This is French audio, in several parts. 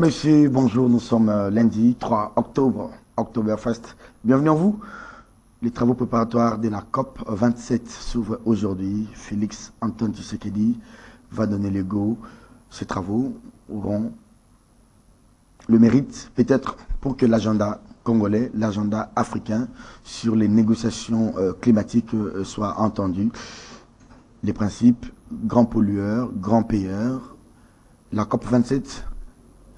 Monsieur, bonjour, nous sommes lundi 3 octobre, Oktoberfest. Bienvenue à vous. Les travaux préparatoires de la COP 27 s'ouvrent aujourd'hui. Félix Antoine Tshisekedi va donner le go. Ces travaux auront le mérite, peut-être, pour que l'agenda congolais, l'agenda africain sur les négociations climatiques soit entendu. Les principes, grand pollueur, grand payeur. La COP 27,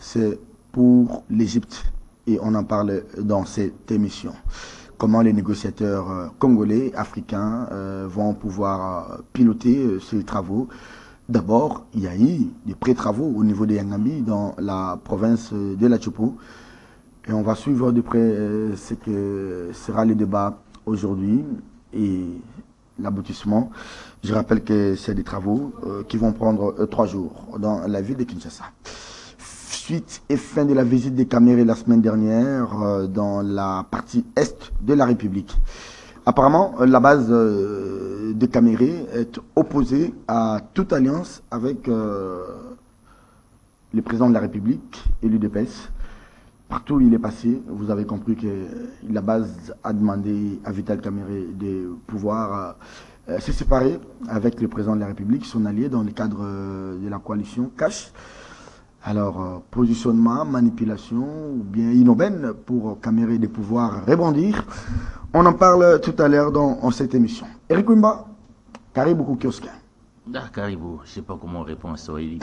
c'est pour l'Égypte et on en parle dans cette émission. Comment les négociateurs congolais, africains vont pouvoir piloter ces travaux. D'abord, il y a eu des pré-travaux au niveau de Yangambi dans la province de la Tchopo. Et on va suivre de près ce que sera le débat aujourd'hui et l'aboutissement. Je rappelle que c'est des travaux qui vont prendre 3 jours dans la ville de Kinshasa. Suite et fin de la visite des Camérés la semaine dernière dans la partie est de la République. Apparemment, la base de Caméré est opposée à toute alliance avec le président de la République et l'UDPS. Partout où il est passé, vous avez compris que la base a demandé à Vital Caméré de pouvoir se séparer avec le président de la République, son allié, dans le cadre de la coalition CASH. Alors, positionnement, manipulation ou bien inaubaine pour Caméré de pouvoir rebondir. On en parle tout à l'heure dans cette émission. Eric Wimba, Caribou Kiosk. Caribou, je ne sais pas comment on répond à Swahili.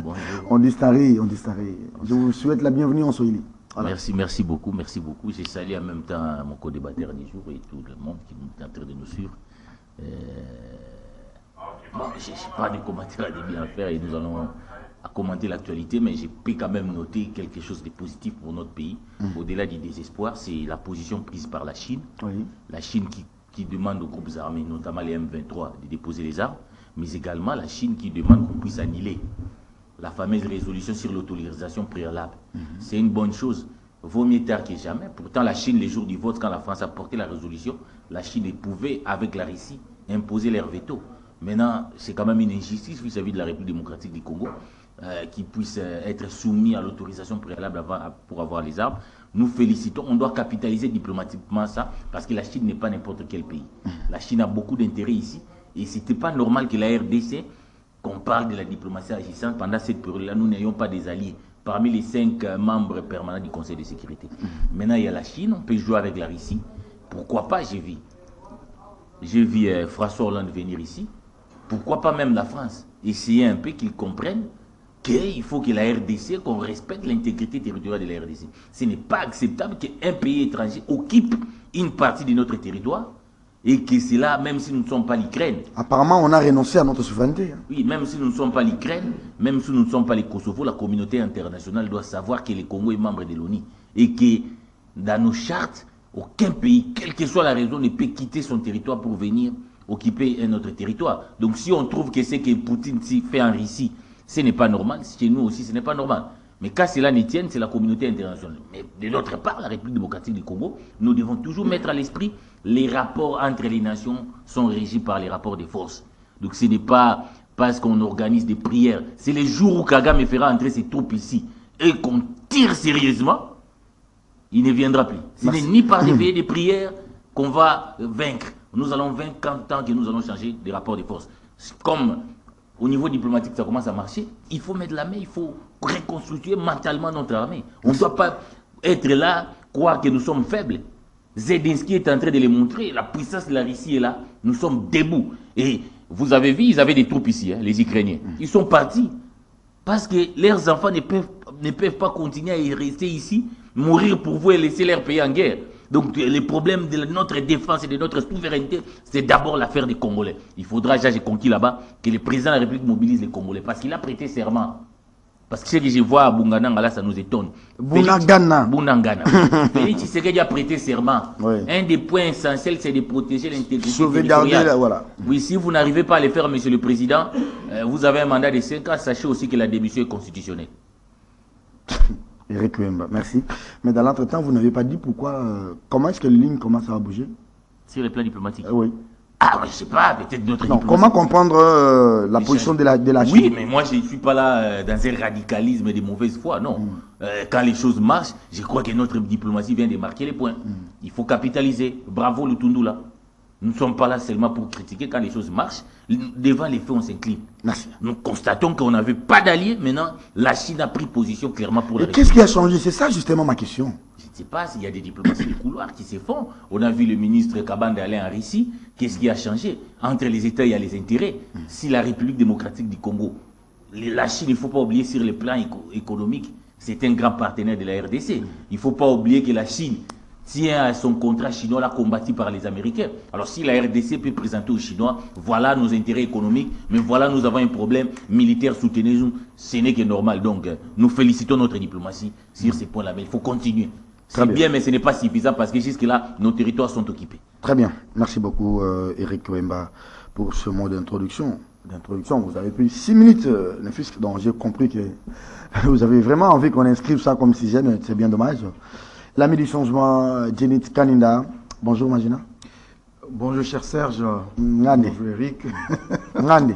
Bonjour. On dit staré. Je vous souhaite la bienvenue en Swahili. Voilà. Merci beaucoup. J'ai salué en même temps mon co-débatteur du jour et tout le monde qui est en train de nous suivre. Bon, je n'ai pas de commentaires à bien faire et nous allons commenter l'actualité, mais je peux quand même noter quelque chose de positif pour notre pays. Au-delà du désespoir, c'est la position prise par la Chine. Oui. La Chine qui demande aux groupes armés, notamment les M23, de déposer les armes, mais également la Chine qui demande qu'on puisse annuler la fameuse résolution sur l'autorisation préalable. C'est une bonne chose. Vaut mieux tard que jamais. Pourtant, la Chine, les jours du vote, quand la France a porté la résolution, la Chine pouvait, avec la Russie, imposer leur veto. Maintenant, c'est quand même une injustice vis-à-vis de la République démocratique du Congo qui puisse être soumis à l'autorisation préalable pour avoir les armes. Nous félicitons, on doit capitaliser diplomatiquement ça, parce que la Chine n'est pas n'importe quel pays. La Chine a beaucoup d'intérêt ici, et ce n'était pas normal que la RDC, qu'on parle de la diplomatie agissante, pendant cette période-là, nous n'ayons pas des alliés parmi les 5 membres permanents du Conseil de sécurité. Maintenant, il y a la Chine, on peut jouer avec la Russie. Pourquoi pas, j'ai vu François Hollande venir ici. Pourquoi pas même la France? Essayer un peu qu'ils comprennent qu'il faut que la RDC, qu'on respecte l'intégrité territoriale de la RDC. Ce n'est pas acceptable qu'un pays étranger occupe une partie de notre territoire et que cela, même si nous ne sommes pas l'Ukraine. Apparemment, on a renoncé à notre souveraineté. Oui, même si nous ne sommes pas l'Ukraine, même si nous ne sommes pas les Kosovo, la communauté internationale doit savoir que le Congo est membre de l'ONU et que dans nos chartes, aucun pays, quelle que soit la raison, ne peut quitter son territoire pour venir occuper un autre territoire. Donc si on trouve que ce que Poutine fait en Russie, ce n'est pas normal, chez nous aussi ce n'est pas normal. Mais quand cela ne tienne, c'est la communauté internationale. Mais de l'autre part, la République démocratique du Congo, nous devons toujours mettre à l'esprit les rapports entre les nations sont régis par les rapports de force. Donc ce n'est pas parce qu'on organise des prières. C'est le jour où Kagame fera entrer ses troupes ici et qu'on tire sérieusement, il ne viendra plus. Ce n'est ni par des veillées de prières qu'on va vaincre. Nous allons vaincre tant que nous allons changer des rapports de force. Comme au niveau diplomatique, ça commence à marcher, il faut mettre la main, il faut reconstruire mentalement notre armée. On ne doit pas être là, croire que nous sommes faibles. Zelensky est en train de le montrer, la puissance de la Russie est là, nous sommes debout. Et vous avez vu, ils avaient des troupes ici, les Ukrainiens. Ils sont partis parce que leurs enfants ne peuvent pas continuer à rester ici, mourir pour vous et laisser leur pays en guerre. Donc les problèmes de notre défense et de notre souveraineté, c'est d'abord l'affaire des Congolais. Il faudra, j'ai conquis là-bas, que le président de la République mobilise les Congolais. Parce qu'il a prêté serment. Parce que ce que je vois à Bungananga, là, ça nous étonne. Bunagana. Félix Tshisekedi a prêté serment. Oui. Un des points essentiels, c'est de protéger l'intégrité territoriale. Voilà. Oui, si vous n'arrivez pas à le faire, monsieur le président, vous avez un mandat de 5 ans, sachez aussi que la démission est constitutionnelle. Eric Wimba, merci. Mais dans l'entretemps, vous n'avez pas dit pourquoi, comment est-ce que la ligne commence à bouger? Sur le plan diplomatique. Oui. Ah, je ne sais pas, peut-être notre Non, diplomatie. comment comprendre la position de la Chine? Oui, mais moi, je ne suis pas là dans un radicalisme de mauvaise foi, non. Quand les choses marchent, je crois que notre diplomatie vient de marquer les points. Il faut capitaliser. Bravo, le Tundula. Nous ne sommes pas là seulement pour critiquer. Quand les choses marchent, devant les faits, on s'incline. Merci. Nous constatons qu'on n'avait pas d'alliés. Maintenant, la Chine a pris position clairement pour la Et qu'est-ce qui a changé? C'est ça justement ma question. Je ne sais pas s'il y a des diplomaties de couloir qui se font. On a vu le ministre Kabande aller en Russie. Qu'est-ce qui a changé? Entre les États, il y a les intérêts. Si la République démocratique du Congo, la Chine, il ne faut pas oublier sur le plan économique, c'est un grand partenaire de la RDC. Il ne faut pas oublier que la Chine tient à son contrat chinois là combattu par les Américains. Alors si la RDC peut présenter aux Chinois, voilà nos intérêts économiques, mais voilà nous avons un problème militaire, soutenez-nous, ce n'est que normal. Donc nous félicitons notre diplomatie sur ces points-là, mais il faut continuer. C'est bien, mais ce n'est pas suffisant parce que jusque-là, nos territoires sont occupés. Très bien. Merci beaucoup, Eric Wemba, pour ce mot d'introduction. Vous avez pris 6 minutes, donc j'ai compris que vous avez vraiment envie qu'on inscrive ça comme sixième, c'est bien dommage. L'ami du changement, Jenit Kaninda. Bonjour, Magina. Bonjour, cher Serge. Ngane. Bonjour, Eric. Ngane.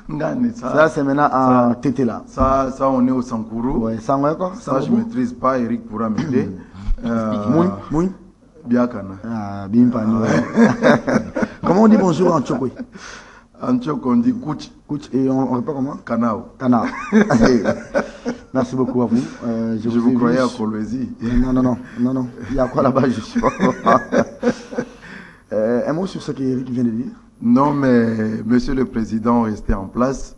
Ngane, ça c'est maintenant en tété là. Ça, on est au Sankourou. Ouais, ça, ouais, quoi. Ça, je ne maîtrise pas. Eric pourra m'aider. Moui. Biakana. Ah, Bimpani. Comment on dit bonjour en Tchokwe? En Tchok, on dit Kouch. Kouch, et on répond comment? Kanao. Kanao. Merci beaucoup à vous. Je vous croyais à Kolwezi. Non. Il y a quoi là-bas? Je suis pas. Un mot sur ce qu'Eric vient de dire? Non, mais Monsieur le Président, restez en place.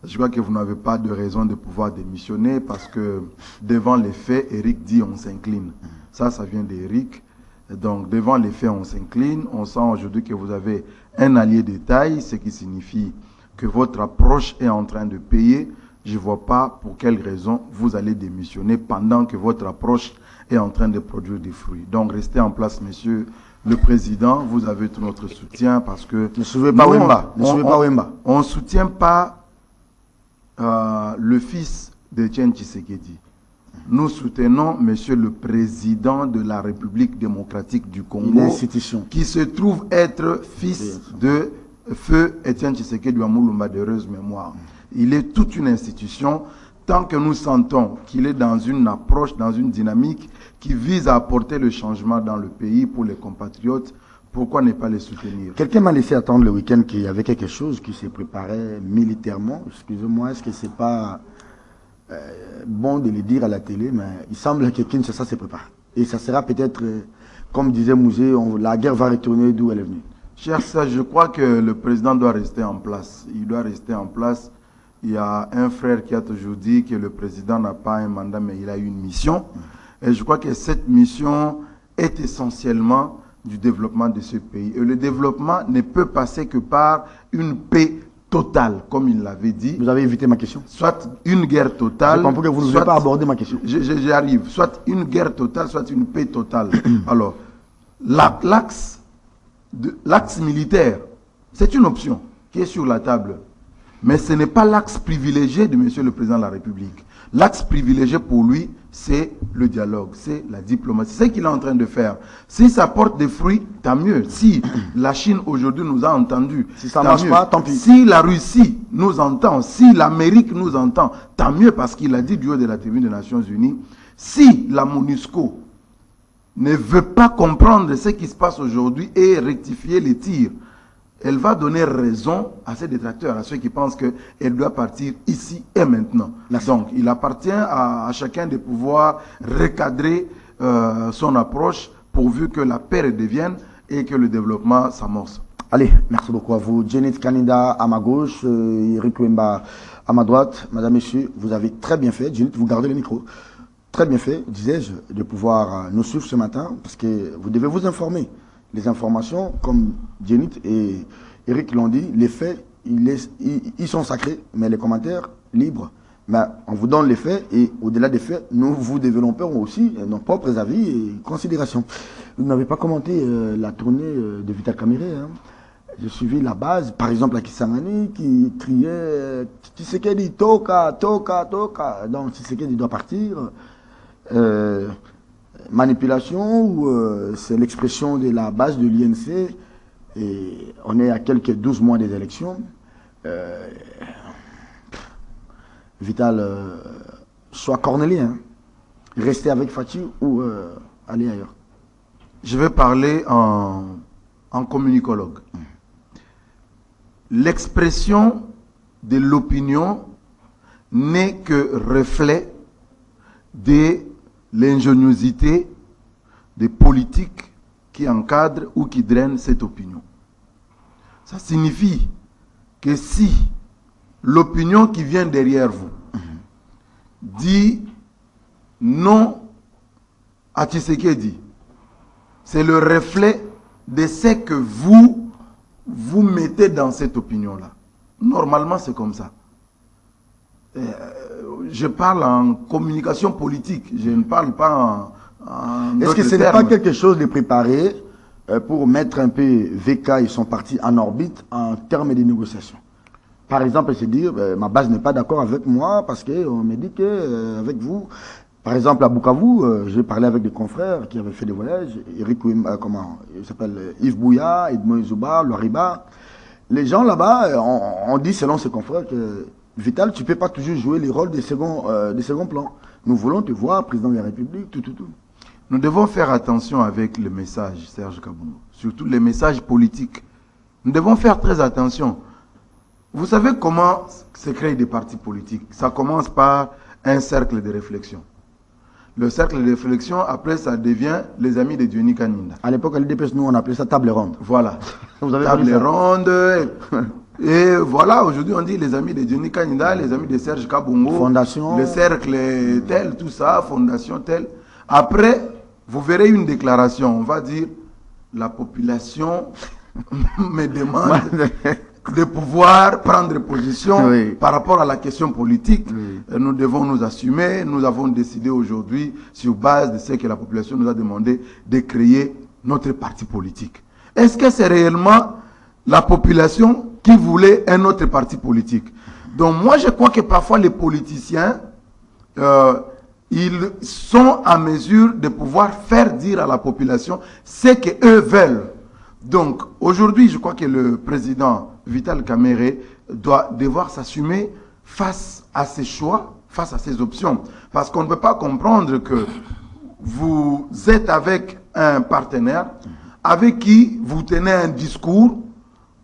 Je crois que vous n'avez pas de raison de pouvoir démissionner parce que devant les faits, Eric dit on s'incline. Ça vient d'Eric. Donc devant les faits, on s'incline. On sent aujourd'hui que vous avez un allié de taille, ce qui signifie que votre approche est en train de payer. Je ne vois pas pour quelle raison vous allez démissionner pendant que votre approche est en train de produire des fruits. Donc restez en place, Monsieur le Président. Vous avez tout notre soutien parce que... Ne suivez pas Wemba. On ne soutient pas le fils de Etienne Tshisekedi. Nous soutenons Monsieur le Président de la République démocratique du Congo, qui se trouve être fils de Feu Etienne Tshisekedi Wamulumba d'heureuse mémoire. Il est toute une institution. Tant que nous sentons qu'il est dans une approche, dans une dynamique qui vise à apporter le changement dans le pays pour les compatriotes, pourquoi ne pas les soutenir? Quelqu'un m'a laissé attendre le week-end qu'il y avait quelque chose qui se préparait militairement. Excusez-moi, est-ce que c'est pas bon de le dire à la télé, mais il semble que Kinshasa se prépare. Et ça sera peut-être, comme disait Mouzé, la guerre va retourner d'où elle est venue. Cher Serge, je crois que le président doit rester en place. Il doit rester en place. Il y a un frère qui a toujours dit que le président n'a pas un mandat, mais il a une mission. Et je crois que cette mission est essentiellement du développement de ce pays. Et le développement ne peut passer que par une paix totale, comme il l'avait dit. Vous avez évité ma question. Soit une guerre totale. Je comprends que vous n'avez pas abordé ma question. J'y arrive. Soit une guerre totale, soit une paix totale. Alors, l'axe militaire, c'est une option qui est sur la table. Mais ce n'est pas l'axe privilégié de Monsieur le Président de la République. L'axe privilégié pour lui, c'est le dialogue, c'est la diplomatie. C'est ce qu'il est en train de faire. Si ça porte des fruits, tant mieux. Si la Chine aujourd'hui nous a entendus, si ça ne marche pas, tant pis. Si la Russie nous entend, si l'Amérique nous entend, tant mieux, parce qu'il a dit du haut de la tribune des Nations Unies, si la MONUSCO ne veut pas comprendre ce qui se passe aujourd'hui et rectifier les tirs, elle va donner raison à ses détracteurs, à ceux qui pensent qu'elle doit partir ici et maintenant. Merci. Donc, il appartient à chacun de pouvoir recadrer son approche pourvu que la paix redevienne et que le développement s'amorce. Allez, merci beaucoup à vous. Jenit Kaninda à ma gauche, Eric Wemba à ma droite. Madame, Messieurs, vous avez très bien fait. Jenit, vous gardez le micro. Très bien fait, disais-je, de pouvoir nous suivre ce matin, parce que vous devez vous informer. Les informations, comme Jenit et Eric l'ont dit, les faits, ils sont sacrés, mais les commentaires, libres. Mais on vous donne les faits, et au-delà des faits, nous vous développons aussi nos propres avis et considérations. Vous n'avez pas commenté la tournée de Vital Kamerhe. Hein. J'ai suivi la base, par exemple à Kisangani, qui criait « Tshisekedi, toka, toka, toka ». Donc Tshisekedi doit partir. Manipulation ou c'est l'expression de la base de l'INC Et on est à quelques 12 mois des élections. Vital, soit cornélien, rester avec Faty ou aller ailleurs. Je vais parler en communicologue. L'expression de l'opinion n'est que reflet de l'ingéniosité des politiques qui encadrent ou qui drainent cette opinion. Ça signifie que si l'opinion qui vient derrière vous dit non à Tshisekedi, c'est le reflet de ce que vous mettez dans cette opinion-là. Normalement, c'est comme ça. Je parle en communication politique, je ne parle pas en Est-ce que ce n'est pas quelque chose de préparé pour mettre un peu VK et son parti en orbite en termes de négociations? Par exemple, se dire, ma base n'est pas d'accord avec moi parce qu'on me dit que avec vous, par exemple à Bukavu, j'ai parlé avec des confrères qui avaient fait des voyages, Eric, il s'appelle Yves Bouya, Edmond Izouba, Loariba. Les gens là-bas, on dit selon ces confrères que Vital, tu ne peux pas toujours jouer les rôles des seconds plans. Nous voulons te voir président de la République, tout. Nous devons faire attention avec le message, Serge Kaboungo, surtout les messages politiques. Nous devons faire très attention. Vous savez comment se créent des partis politiques? Ça commence par un cercle de réflexion. Le cercle de réflexion, après, ça devient les amis de Diony Kaninda. À l'époque, à l'IDPS, nous, on appelait ça table ronde. Voilà. Vous avez table ronde. Et voilà, aujourd'hui, on dit les amis de Diony Kaninda, les amis de Serge Kaboungo. Fondation. Le cercle tel, tout ça, fondation tel. Après, vous verrez une déclaration. On va dire, la population me demande de pouvoir prendre position par rapport à la question politique. Nous devons nous assumer. Nous avons décidé aujourd'hui, sur base de ce que la population nous a demandé, de créer notre parti politique. Est-ce que c'est réellement la population qui voulait un autre parti politique? Donc moi, je crois que parfois les politiciens, ils sont en mesure de pouvoir faire dire à la population ce qu'eux veulent. Donc aujourd'hui, je crois que le président Vital Kamerhe doit devoir s'assumer face à ses choix, face à ses options. Parce qu'on ne peut pas comprendre que vous êtes avec un partenaire avec qui vous tenez un discours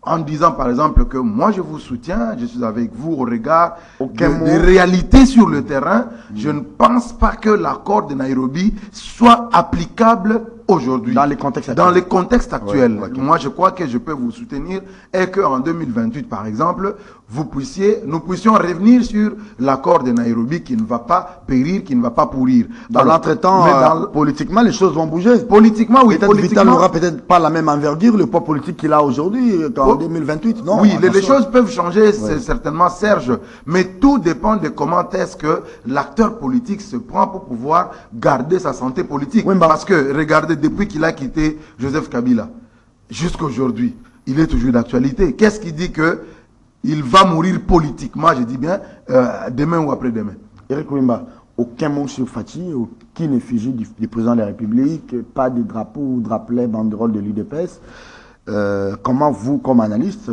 en disant par exemple que moi je vous soutiens, je suis avec vous au regard des réalités sur le terrain. Je ne pense pas que l'accord de Nairobi soit applicable aujourd'hui. Dans les contextes actuels. Moi je crois que je peux vous soutenir et qu'en 2028 par exemple, nous puissions revenir sur l'accord de Nairobi qui ne va pas périr, qui ne va pas pourrir. Dans l'entretemps, politiquement, les choses vont bouger. Politiquement, oui. Peut-être Vital n'aura peut-être pas la même envergure, le poids politique qu'il a aujourd'hui, qu'en 2028. Non, oui, les choses peuvent changer, c'est certainement, Serge. Mais tout dépend de comment est-ce que l'acteur politique se prend pour pouvoir garder sa santé politique. Parce que, regardez, depuis qu'il a quitté Joseph Kabila, jusqu'à aujourd'hui, il est toujours d'actualité. Qu'est-ce qui dit que il va mourir politiquement, je dis bien, demain ou après-demain? Eric Wimba, aucun mot sur Faty, aucune effigie du président de la République, pas de drapeau ou drapelet, banderole de l'UDPS. Comment vous, comme analyste,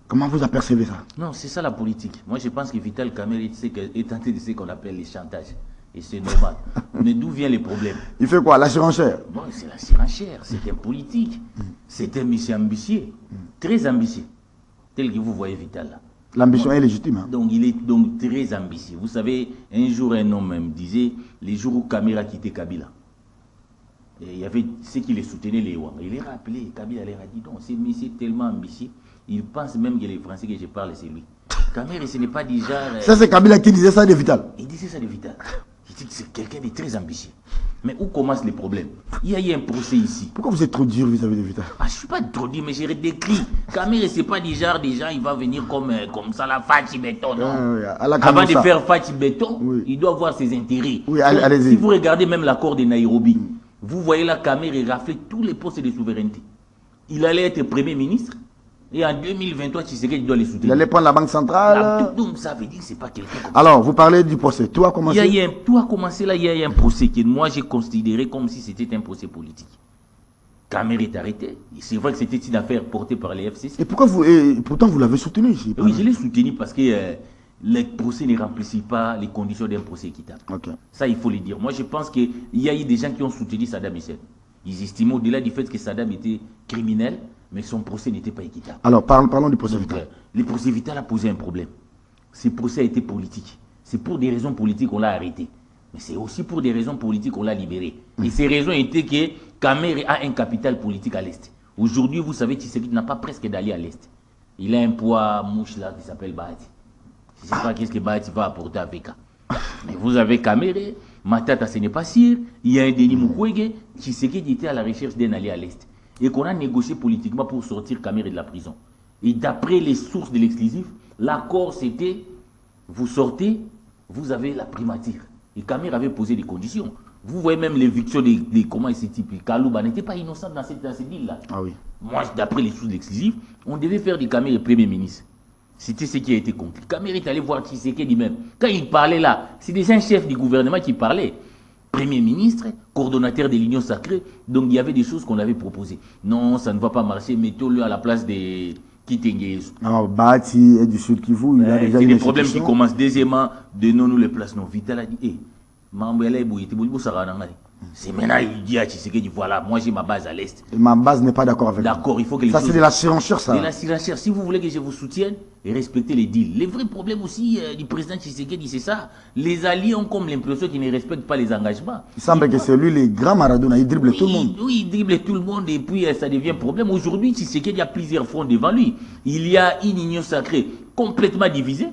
comment vous apercevez ça? Non, c'est ça la politique. Moi, je pense que Vital Kamerhe est tenté de ce qu'on appelle les chantages. Et c'est normal. Mais d'où vient les problèmes? Il fait quoi? La surenchère? Bon, c'est la surenchère. C'est un politique. C'est un monsieur ambitieux. Très ambitieux. Tel que vous voyez Vital là. L'ambition est légitime. Hein? Donc, il est donc très ambitieux. Vous savez, un jour, un homme me disait, les jours où Kabila a quitté Kabila, et il y avait ceux qui les soutenaient, les Ouang. Il les rappelait, Kabila leur a dit, non, c'est monsieur tellement ambitieux, il pense même que les Français que je parle, c'est lui. Kamerhe, ce n'est pas du genre... Ça, c'est Kabila qui disait ça de Vital. Il disait ça de Vital. Il dit que c'est quelqu'un de très ambitieux. Mais où commencent les problèmes? Il y a eu un procès ici. Pourquoi vous êtes trop dur vis-à-vis de Vital? Je ne suis pas trop dur, mais j'ai décrit. Kamerhe, ce n'est pas du genre des gens, il va venir comme ça, la Faty Béton, non? Avant de faire Faty Béton, il doit avoir ses intérêts. Oui, allez-y. Si vous regardez même l'accord de Nairobi, vous voyez là, Kamerhe raflait tous les postes de souveraineté. Il allait être Premier ministre. Et en 2023, Tshisekedi doit les soutenir. Il allait prendre la Banque centrale. Donc ça veut dire que ce n'est pas quelqu'un comme Alors, vous parlez du procès. Tout a commencé tout a commencé là, il y a eu un procès que moi j'ai considéré comme si c'était un procès politique. Kamer est arrêté. C'est vrai que c'était une affaire portée par les FCC. Et pourtant vous l'avez soutenu ici. Oui, je l'ai soutenu parce que les procès ne remplissent pas les conditions d'un procès équitable. Okay. Ça, il faut le dire. Moi, je pense qu'il y a eu des gens qui ont soutenu Saddam Hussein. Ils estimaient au-delà du fait que Saddam était criminel, mais son procès n'était pas équitable. Alors, parlons du procès Vital. Le procès Vital a posé un problème. Ce procès a été politique. C'est pour des raisons politiques qu'on l'a arrêté. Mais c'est aussi pour des raisons politiques qu'on l'a libéré. Et ces raisons étaient que Kamer a un capital politique à l'Est. Aujourd'hui, vous savez, Tshisekedi n'a pas presque d'alliés à l'Est. Il a un poids mouche là qui s'appelle Bahati. Je ne sais pas qu'est-ce que Bahati va apporter avec. Mais vous avez Kamer, Matata, ce n'est pas sûr. Il y a un Denis Mukwege. Tshisekedi était à la recherche d'un allié à l'Est. Et qu'on a négocié politiquement pour sortir Kamer de la prison. Et d'après les sources de l'exclusif, l'accord c'était, vous sortez, vous avez la primature. Et Kamer avait posé des conditions. Vous voyez même l'éviction de comment il s'est typé. Kalouba n'était pas innocent dans cette île-là. Ah oui. Moi, d'après les sources exclusives, on devait faire de Kamer le Premier ministre. C'était ce qui a été conclu. Kamer est allé voir Tshisekedi même. Quand il parlait là, c'est déjà un chef du gouvernement qui parlait. Premier ministre, coordonnateur de l'Union sacrée. Donc il y avait des choses qu'on avait proposées. Non, ça ne va pas marcher. Mettons-le à la place des Kitengez. Alors, Bahati est du Sud Kivu. Il a déjà c'est une des problèmes qui institution. commencent. Deuxièmement, donnons-nous les places. Non, Vital a dit, hé, c'est maintenant, il dit à Tshisekedi, voilà, moi j'ai ma base à l'Est. Et ma base n'est pas d'accord avec D'accord, il faut que les ça, choses... c'est de la surenchère, ça. De la surenchère. Si vous voulez que je vous soutienne, respectez les deals. Les vrais problèmes aussi du président Tshisekedi, c'est ça. Les alliés ont comme l'impression qu'ils ne respectent pas les engagements. Il semble que c'est lui, les grands Maradona, il dribble tout le monde. Oui, il dribble tout le monde et puis ça devient problème. Aujourd'hui, Tshisekedi a plusieurs fronts devant lui. Il y a une union sacrée complètement divisée.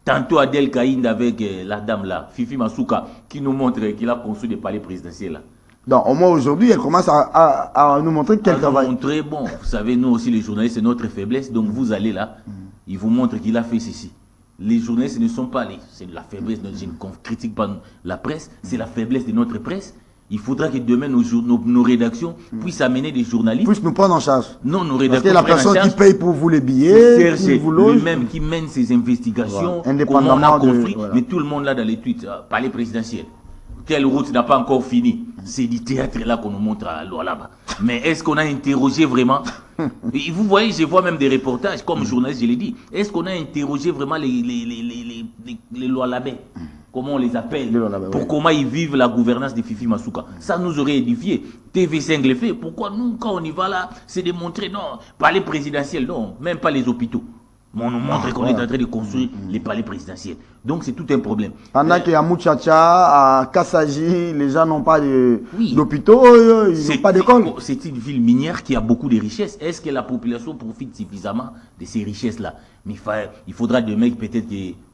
Tantôt Adel Kaïnd avec la dame là, Fifi Masuka, qui nous montre qu'il a construit des palais présidentiels là. Donc au moins aujourd'hui, elle commence à nous montrer qu'elle travaille. Montrer, bon, vous savez, nous aussi les journalistes, c'est notre faiblesse. Donc vous allez là, il vous montre qu'il a fait ceci. Les journalistes ne sont pas les... C'est la faiblesse, je ne critique pas la presse, c'est la faiblesse de notre presse. Il faudra que demain nos rédactions puissent amener des journalistes. Puissent nous prendre en charge. Non, nos Parce rédactions. que la personne qui paye pour vous les billets, qui vous loge. Lui-même qui mène ses investigations, voilà. Indépendamment comment on a construit, voilà. mais tout le monde là dans les tweets, palais présidentiel. Telle route n'a pas encore fini. C'est du théâtre là qu'on nous montre à là-bas. Mais est-ce qu'on a interrogé vraiment? Et vous voyez, je vois même des reportages, comme journaliste, je l'ai dit. Est-ce qu'on a interrogé vraiment les lois labais? Comment on les appelle, pour comment ils vivent la gouvernance de Fifi Masuka. Ça nous aurait édifié. TV5 le fait. Pourquoi nous, quand on y va là, c'est de montrer, non, palais présidentiel, non, même pas les hôpitaux. Mais on nous montre qu'on est en train de construire les palais présidentiels. Donc c'est tout un problème. Pendant qu'à Mouchacha, à Kassaji, les gens n'ont pas d'hôpitaux, ils n'ont pas d'école. C'est une ville minière qui a beaucoup de richesses. Est-ce que la population profite suffisamment de ces richesses-là? Mais il faudra demain peut-être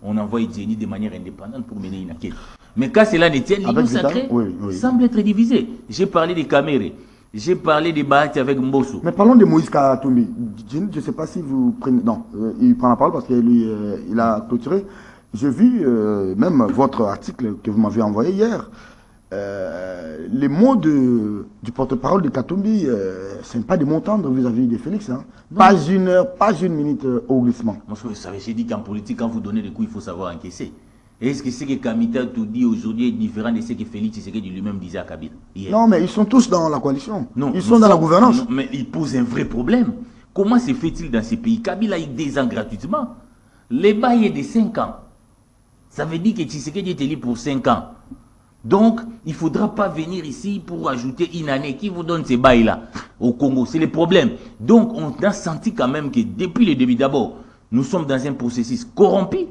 qu'on envoie Djeni de manière indépendante pour mener une enquête. Mais quand cela ne tient, l'Union sacrée semble être divisée. J'ai parlé des Kamere. J'ai parlé des Bahati avec Mbosso. Mais parlons de Moïse Katumbi. Je ne sais pas si vous prenez... Non, il prend la parole parce que lui, il a clôturé. J'ai vu même votre article que vous m'avez envoyé hier. Les mots du porte-parole de Katumbi, ce n'est pas des mots tendres vis-à-vis de Félix. Hein. Pas une heure, pas une minute au glissement. Moi, vous savez, j'ai dit qu'en politique, quand vous donnez des coups, il faut savoir encaisser. Est-ce que ce que Kamita te dit aujourd'hui est différent de ce que Félix Tshisekedi lui-même disait à Kabila? Non, mais ils sont tous dans la coalition. Non, ils sont dans la gouvernance. Non, mais ils posent un vrai problème. Comment se fait-il dans ces pays? Kabila, il descend gratuitement. Les bails est de 5 ans. Ça veut dire que Tshisekedi est élu pour 5 ans. Donc, il ne faudra pas venir ici pour ajouter une année. Qui vous donne ces bails-là au Congo? C'est le problème. Donc, on a senti quand même que depuis le début, d'abord, nous sommes dans un processus corrompu.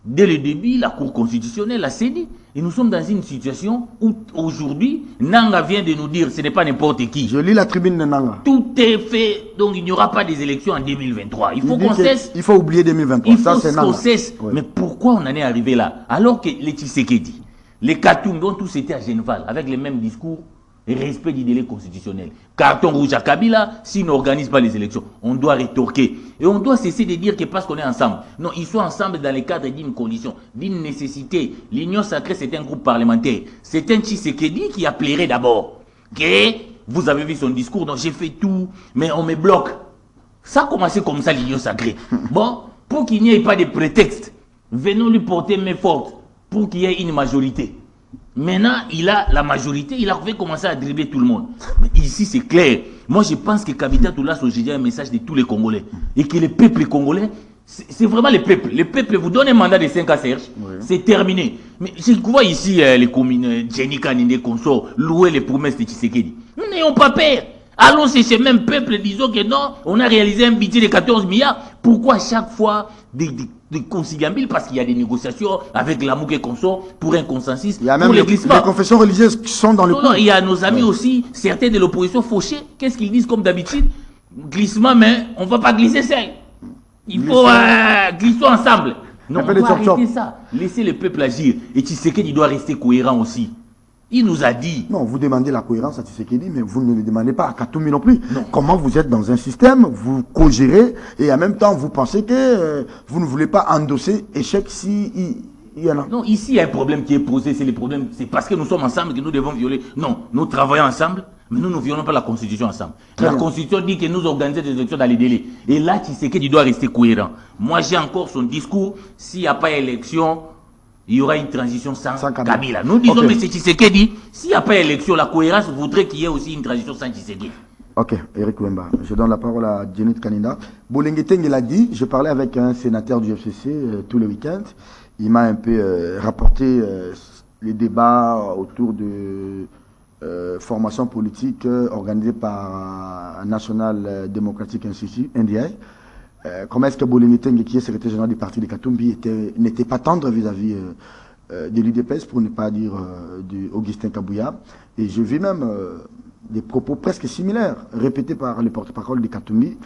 Dès le début, la Cour constitutionnelle a cédé. Et nous sommes dans une situation où, aujourd'hui, Nanga vient de nous dire, ce n'est pas n'importe qui. Je lis la tribune de Nanga. Tout est fait, donc il n'y aura pas des élections en 2023. Il faut qu'on cesse. Il faut oublier 2023. Il faut qu'on cesse. Ouais. Mais pourquoi on en est arrivé là? Alors que les Tshisekedi, les Katoum, dont tous étaient à Genève, avec les mêmes discours, respect du délai constitutionnel. Carton rouge à Kabila, s'il n'organise pas les élections, on doit rétorquer. Et on doit cesser de dire que parce qu'on est ensemble. Non, ils sont ensemble dans le cadre d'une condition, d'une nécessité. L'Union sacrée, c'est un groupe parlementaire. C'est un Tshisekedi qui a plairé d'abord. Que vous avez vu son discours, donc j'ai fait tout, mais on me bloque. Ça a commencé comme ça, l'Union sacrée. Bon, pour qu'il n'y ait pas de prétexte, venons lui porter main forte pour qu'il y ait une majorité. Maintenant, il a la majorité, il a fait commencer à dribbler tout le monde. Mais ici, c'est clair. Moi, je pense que Kabila Doula Sojidi a un message de tous les Congolais. Et que le peuple congolais, c'est vraiment le peuple. Le peuple vous donne un mandat de 5 à Serge, c'est terminé. Mais je vois ici les communes, Jenny Kaninde, consort, louer les promesses de Tshisekedi. Nous n'ayons pas peur. Allons chez ce même peuple, disons que non, on a réalisé un budget de 14 milliards. Pourquoi à chaque fois des conciliables? Parce qu'il y a des négociations avec l'amour et consort pour un consensus. Il y a même les confessions religieuses qui sont dans le coup. Il y a nos amis aussi, certains de l'opposition fauchés. Qu'est-ce qu'ils disent comme d'habitude? Glissement, mais on ne va pas glisser seul. Il faut glisser ensemble. Non, on doit arrêter ça. Laissez le peuple agir. Et Tshisekedi doit rester cohérent aussi. Il nous a dit... Non, vous demandez la cohérence à Tshisekedi, mais vous ne le demandez pas à Katoumi non plus. Non. Comment vous êtes dans un système, vous co-gérez, et en même temps, vous pensez que vous ne voulez pas endosser échec si il y en a. Non, ici, il y a un problème qui est posé. C'est le problème. C'est parce que nous sommes ensemble que nous devons violer. Non, nous travaillons ensemble, mais nous ne violons pas la Constitution ensemble. La Constitution dit que nous organisons des élections dans les délais. Et là, Tshisekedi doit rester cohérent. Moi, j'ai encore son discours. S'il n'y a pas élection... il y aura une transition sans Kabila. Nous disons, mais c'est Tshisekedi, s'il n'y a pas élection, la cohérence voudrait qu'il y ait aussi une transition sans Tshisekedi. Ok, Eric Wemba. Je donne la parole à Jenny Kaninde. Bolengeteng l'a dit, je parlais avec un sénateur du FCC tous les week-ends. Il m'a un peu rapporté les débats autour de formation politique organisée par National Democratic Institute, NDI. Comment est-ce que Bolengeteng, qui est secrétaire général du parti de Katumbi, n'était pas tendre vis-à-vis de l'UDPS, pour ne pas dire d'Augustin Kabouya. Et je vis même des propos presque similaires, répétés par les porte-parole de Katumbi.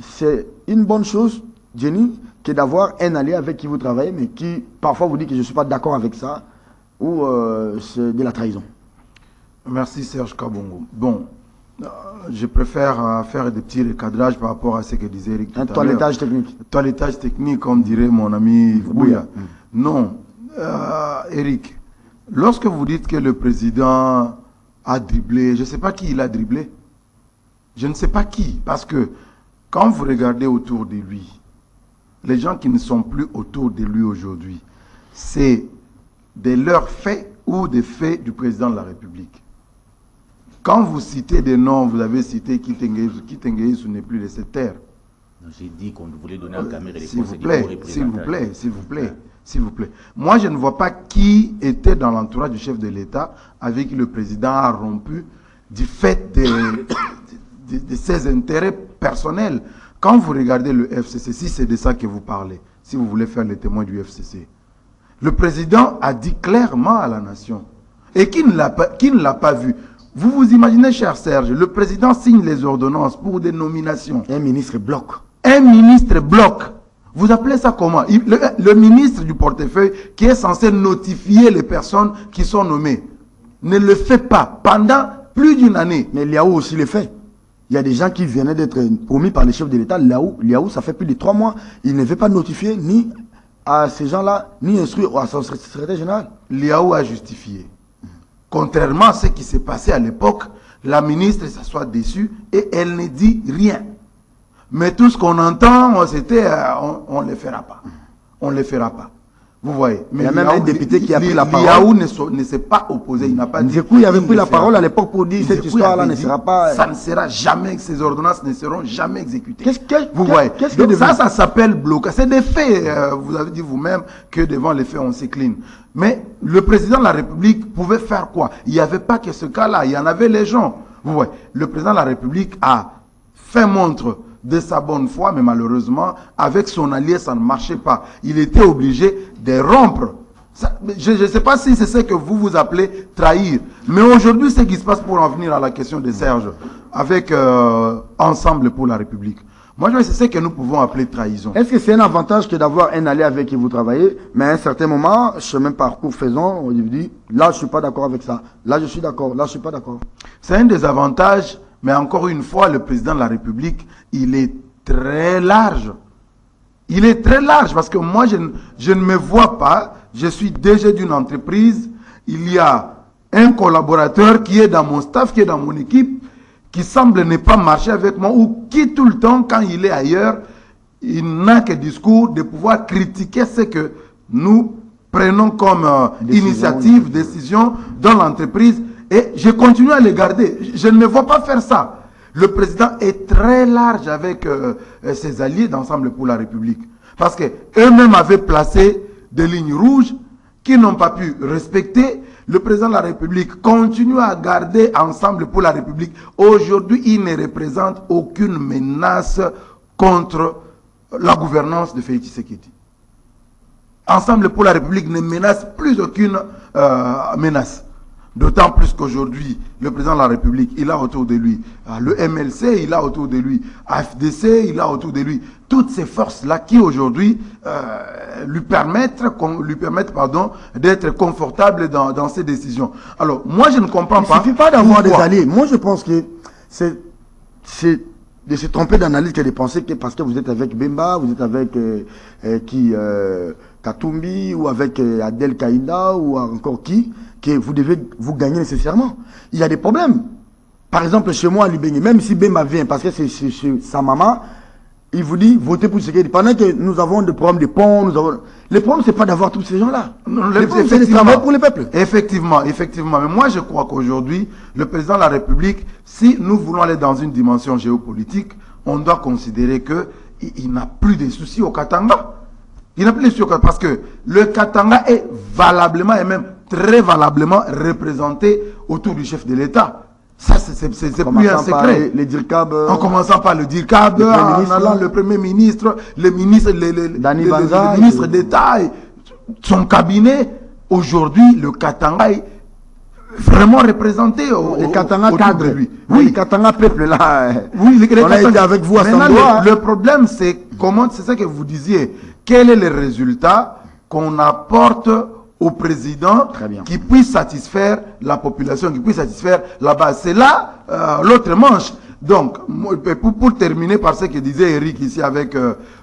C'est une bonne chose, Jenny, que d'avoir un allié avec qui vous travaillez, mais qui parfois vous dit que je ne suis pas d'accord avec ça, ou c'est de la trahison. Merci Serge Kabongo. Bon. Je préfère faire des petits recadrages par rapport à ce que disait Eric. Un toilettage technique. Toilettage technique, comme dirait mon ami Bouya. Non, Eric, lorsque vous dites que le président a dribblé, je ne sais pas qui il a dribblé. Je ne sais pas qui, parce que quand vous regardez autour de lui, les gens qui ne sont plus autour de lui aujourd'hui, c'est de leurs faits ou des faits du président de la République. Quand vous citez des noms, vous avez cité Kitengeisu n'est plus de cette terre. J'ai dit qu'on voulait donner à Cameroun les s'il vous plaît. Moi, je ne vois pas qui était dans l'entourage du chef de l'État avec qui le président a rompu du fait de ses intérêts personnels. Quand vous regardez le FCC, si c'est de ça que vous parlez, si vous voulez faire les témoins du FCC, le président a dit clairement à la nation, et qui ne l'a pas vu. Vous vous imaginez, cher Serge, le président signe les ordonnances pour des nominations. Un ministre bloque. Un ministre bloque. Vous appelez ça comment? Le ministre du portefeuille qui est censé notifier les personnes qui sont nommées ne le fait pas pendant plus d'une année. Mais Liaou aussi le fait. Il y a des gens qui venaient d'être promis par les chefs de l'État. Liaou, ça fait plus de 3 mois. Il ne veut pas notifier ni à ces gens-là, ni instruire à son secrétaire général. Liaou a justifié. Contrairement à ce qui s'est passé à l'époque, la ministre s'assoit dessus et elle ne dit rien. Mais tout ce qu'on entend, c'était on ne le fera pas. On ne le fera pas. Vous voyez. Mais il y a même un député qui a pris la parole. Liaou ne s'est pas opposé. Il n'a pas dit. Du coup, il avait pris la parole à l'époque pour dire cette histoire-là ne sera pas. Ça ne sera jamais, ces ordonnances ne seront jamais exécutées. Vous voyez. Donc ça s'appelle blocage. C'est des faits. Vous avez dit vous-même que devant les faits, on s'incline. Mais le président de la République pouvait faire quoi? Il n'y avait pas que ce cas-là. Il y en avait les gens. Vous voyez. Le président de la République a fait montre de sa bonne foi, mais malheureusement, avec son allié, ça ne marchait pas. Il était obligé de rompre. Ça, je ne sais pas si c'est ce que vous appelez trahir. Mais aujourd'hui, ce qui se passe pour en venir à la question de Serge, avec Ensemble pour la République. Moi, je sais ce que nous pouvons appeler trahison. Est-ce que c'est un avantage que d'avoir un allié avec qui vous travaillez, mais à un certain moment, chemin parcours faisant, on dit, là, je ne suis pas d'accord avec ça. Là, je suis d'accord. Là, je ne suis pas d'accord. C'est un des avantages. Mais encore une fois, le président de la République, il est très large. Il est très large parce que moi, je ne me vois pas. Je suis DG d'une entreprise. Il y a un collaborateur qui est dans mon staff, qui est dans mon équipe, qui semble ne pas marcher avec moi ou qui tout le temps, quand il est ailleurs, il n'a que discours de pouvoir critiquer ce que nous prenons comme initiative, décision dans l'entreprise et je continue à les garder. Je ne me vois pas faire ça. Le président est très large avec ses alliés d'Ensemble pour la République. Parce qu'eux-mêmes avaient placé des lignes rouges qu'ils n'ont pas pu respecter. Le président de la République continue à garder Ensemble pour la République. Aujourd'hui, il ne représente aucune menace contre la gouvernance de Félix Tshisekedi. Ensemble pour la République ne menace plus aucune menace. D'autant plus qu'aujourd'hui, le président de la République, il a autour de lui le MLC, il a autour de lui AFDC, il a autour de lui toutes ces forces-là qui aujourd'hui lui permettent d'être confortable dans ses décisions. Alors, moi, je ne comprends pas. Il ne suffit pas d'avoir des alliés. Moi, je pense que c'est de se tromper d'analyse que de penser que parce que vous êtes avec Bemba, vous êtes avec Katumbi ou avec Adel Kaïda ou encore qui, que vous devez vous gagner nécessairement. Il y a des problèmes. Par exemple, chez moi à Libéni, même si Bemba vient, parce que c'est sa maman, il vous dit votez pour ce qu'il dit. Pendant que nous avons des problèmes de ponts, le problème, ce n'est pas d'avoir tous ces gens-là. Le problème, c'est de travailler pour le peuple. Effectivement. Mais moi, je crois qu'aujourd'hui, le président de la République, si nous voulons aller dans une dimension géopolitique, on doit considérer qu'il n'a plus de soucis au Katanga. Il n'a plus de soucis parce que le Katanga est valablement et même très valablement représenté autour du chef de l'État. Ça, c'est plus un secret. En commençant par le DIRCAB, en allant le Premier ministre, le ministre d'État, son cabinet. Aujourd'hui, le Katanga est vraiment représenté le Katanga cadre de lui. Oui, le Katanga peuple là. Oui, on a été avec vous à Sandoa. Le problème, c'est ça que vous disiez. Quel est le résultat qu'on apporte au président qui puisse satisfaire la population, qui puisse satisfaire la base. C'est là l'autre manche. Donc, pour terminer par ce que disait Eric ici avec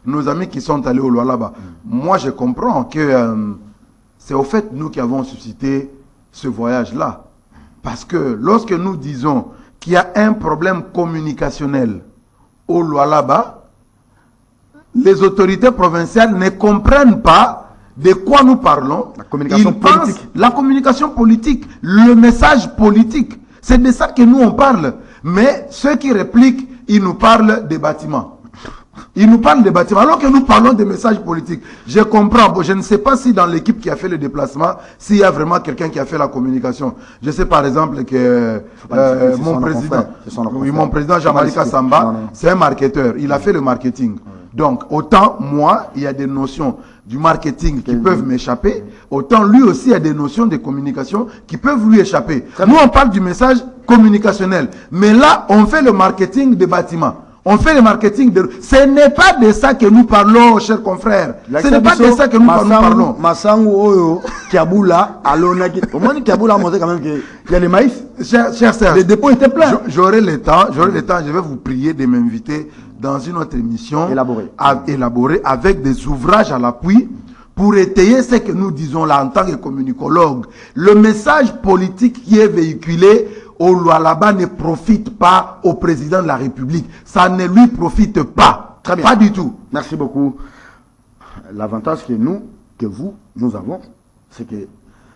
nos amis qui sont allés au Lualaba, moi je comprends que c'est au fait nous qui avons suscité ce voyage-là. Parce que lorsque nous disons qu'il y a un problème communicationnel au Lualaba, les autorités provinciales ne comprennent pas de quoi nous parlons. La communication politique. La communication politique, le message politique. C'est de ça que nous on parle. Mais ceux qui répliquent, ils nous parlent des bâtiments. Ils nous parlent des bâtiments alors que nous parlons des messages politiques. Je comprends. Bon, je ne sais pas si dans l'équipe qui a fait le déplacement, s'il y a vraiment quelqu'un qui a fait la communication. Je sais par exemple que mon président Jean-Marie Kassamba, c'est un marketeur. Il a fait le marketing. Donc, autant moi, il y a des notions du marketing qui peuvent m'échapper, autant lui aussi il y a des notions de communication qui peuvent lui échapper. Nous, on parle du message communicationnel. Mais là, on fait le marketing des bâtiments. On fait le marketing de... Ce n'est pas de ça que nous parlons, chers confrères. Ce n'est pas de ça que nous parlons. Massangu Oyo, Kiaboula, Alonaki. Au moins, Kiaboula a montré quand même qu'il y a les maïs. Chers sœurs, les dépôts étaient pleins. J'aurai le temps, je vais vous prier de m'inviter dans une autre émission élaborée avec des ouvrages à l'appui pour étayer ce que nous disons là en tant que communicologue. Le message politique qui est véhiculé au Lualaba ne profite pas au président de la République. Ça ne lui profite pas. Très bien. Pas du tout. Merci beaucoup. L'avantage que nous avons, c'est que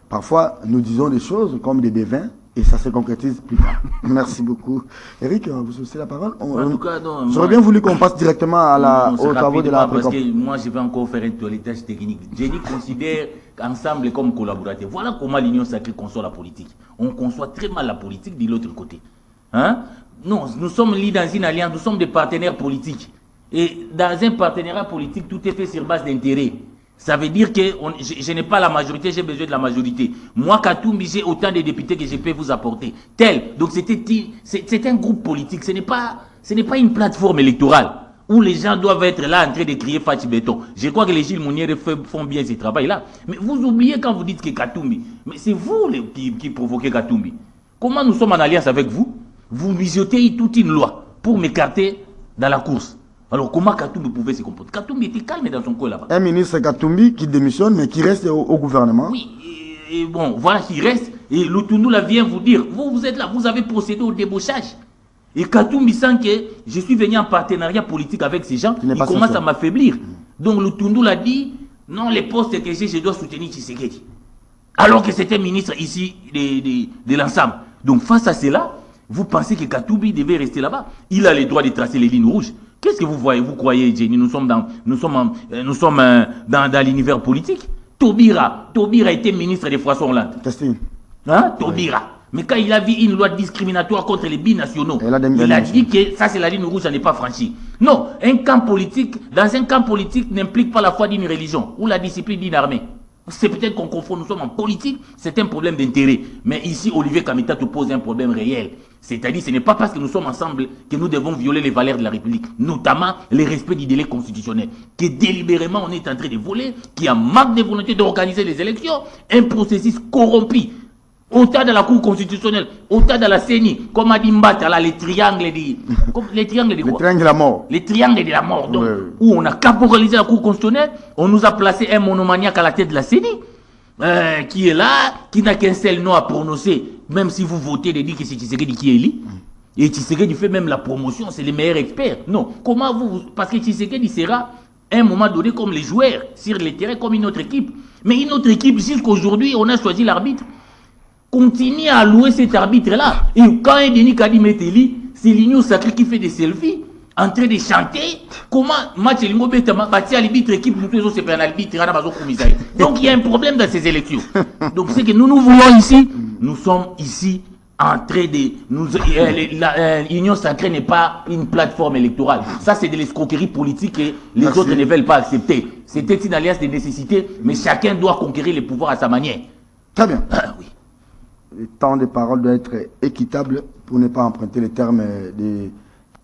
parfois nous disons des choses comme des devins et ça se concrétise plus tard. Merci beaucoup. Eric, vous souhaitez la parole? En tout cas, non. J'aurais bien voulu qu'on passe directement aux travaux de la parce que moi, je vais encore faire un toilettage technique. Jenny considère ensemble comme collaborateurs. Voilà comment l'Union sacrée conçoit la politique. On conçoit très mal la politique de l'autre côté. Hein? Non, nous sommes liés dans une alliance, nous sommes des partenaires politiques. Et dans un partenariat politique, tout est fait sur base d'intérêt. Ça veut dire que je n'ai pas la majorité, j'ai besoin de la majorité. Moi, Katumbi, j'ai autant de députés que je peux vous apporter. Donc c'est un groupe politique, ce n'est pas une plateforme électorale où les gens doivent être là en train de crier Fachi Béton. Je crois que les Gilles Mounier font bien ce travail-là. Mais vous oubliez quand vous dites que Katumbi, mais c'est vous qui provoquez Katumbi. Comment nous sommes en alliance avec vous? Vous misotez toute une loi pour m'écarter dans la course. Alors comment Katumbi pouvait se comporter? Katumbi était calme dans son coin là-bas. Un ministre Katumbi qui démissionne mais qui reste au gouvernement. Oui, et bon, voilà qui reste. Et Lutundu là vient vous dire, vous êtes là, vous avez procédé au débauchage. Et Katumbi sent que je suis venu en partenariat politique avec ces gens, il commence à m'affaiblir. Donc Lutundu l'a dit, Non, les postes que j'ai, je dois soutenir Tshisekedi. Alors que c'était ministre ici de l'ensemble. Donc face à cela, vous pensez que Katoubi devait rester là-bas? Il a le droit de tracer les lignes rouges. Qu'est-ce que vous voyez? Vous croyez, Jenny, nous sommes dans l'univers politique. Taubira était ministre de François Hollande. Hein? Taubira. Oui. Mais quand il a vu une loi discriminatoire contre les binationaux, il a dit que ça c'est la ligne rouge, ça n'est pas franchi. Non, dans un camp politique n'implique pas la foi d'une religion ou la discipline d'une armée. C'est peut-être qu'on confond, nous sommes en politique, c'est un problème d'intérêt. Mais ici, Olivier Kamita te pose un problème réel. C'est-à-dire, ce n'est pas parce que nous sommes ensemble que nous devons violer les valeurs de la République, notamment le respect du délai constitutionnel, que délibérément on est en train de voler, qu'il y a manque de volonté d'organiser les élections, un processus corrompu. Autant de la Cour constitutionnelle, autant de la CENI, comme a dit Mbata, là, les triangles de quoi? Les triangles de la mort. Les triangles de la mort. Donc, où on a caporalisé la Cour constitutionnelle, on nous a placé un monomaniaque à la tête de la CENI, qui est là, qui n'a qu'un seul nom à prononcer, même si vous votez de dire que c'est Tshisekedi qui est élu. Et Tshisekedi fait même la promotion, c'est les meilleurs experts. Non, comment vous... Parce que Tshisekedi sera, à un moment donné, comme les joueurs, sur le terrain, comme une autre équipe. Mais une autre équipe, jusqu'aujourd'hui, on a choisi l'arbitre. Continue à louer cet arbitre-là. Et quand un Denis Kadi Meteli, c'est l'Union Sacrée qui fait des selfies, en train de chanter, comment match Lingo Betama, bâti à l'arbitre équipe, nous tous, c'est pas un arbitre, donc il y a un problème dans ces élections. Donc c'est que nous voulons ici, nous sommes ici en train de... l'Union Sacrée n'est pas une plateforme électorale. Ça, c'est de l'escroquerie politique que les autres ne veulent pas accepter. C'était une alliance de nécessité, mais chacun doit conquérir le pouvoir à sa manière. Très bien. Ah, oui. Le temps de parole doit être équitable pour ne pas emprunter les termes